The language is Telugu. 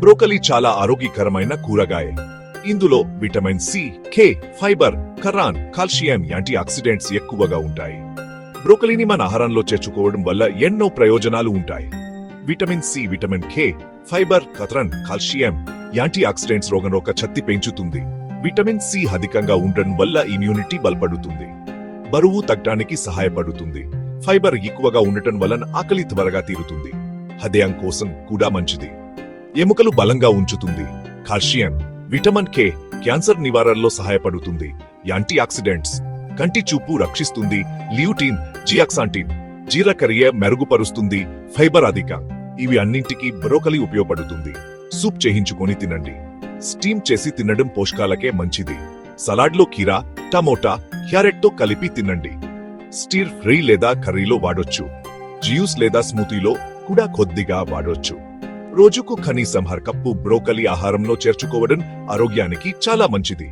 బ్రోకలీ చాలా ఆరోగ్యకరమైన కూరగాయ. ఇందులో విటమిన్ సి, కే, ఫైబర్, కరాన్, కాల్షియం, యాంటీ ఆక్సిడెంట్స్ ఎక్కువగా ఉంటాయి. బ్రోకలీని మన ఆహారంలో చేర్చుకోవడం వల్ల ఎన్నో ప్రయోజనాలు ఉంటాయి. Vitamin C, vitamin K, fibre, కరాన్, కాల్షియం, యాంటీ ఆక్సిడెంట్స్ రోగనిరోధక శక్తి పెంచుతుంది. విటమిన్ సి అధికంగా ఉండడం వల్ల ఇమ్యూనిటీ బలపడుతుంది, బరువు తగ్గడానికి సహాయపడుతుంది. ఫైబర్ ఎక్కువగా ఉండటం వలన ఆకలి త్వరగా తీరుతుంది, హృదయం కోసం కూడా మంచిది. ఎముకలు బలంగా ఉంచుతుంది. కాల్షియం, విటమిన్ కే క్యాన్సర్ నివారణలో సహాయపడుతుంది. యాంటీ ఆక్సిడెంట్స్ కంటి చూపు రక్షిస్తుంది. ల్యూటిన్, జియాక్సాంటిన్ జీర్ణక్రియ మెరుగుపరుస్తుంది. ఫైబర్ అధిక. ఇవి అన్నింటికీ బ్రోకలీ ఉపయోగపడుతుంది. సూప్ చేయించుకొని తినండి. స్టీమ్ చేసి తినడం పోషకాలకే మంచిది. సలాడ్లో కీరా, టమోటా, క్యారెట్ తో కలిపి తినండి. స్టిర్ ఫ్రై లేదా కర్రీలో వాడొచ్చు. జ్యూస్ లేదా స్మూతీలో కూడా కొద్దిగా వాడొచ్చు. రోజుకు కనీసం 1 కప్పు బ్రోకలీ ఆహారంలో చేర్చుకోవడం ఆరోగ్యానికి చాలా మంచిది.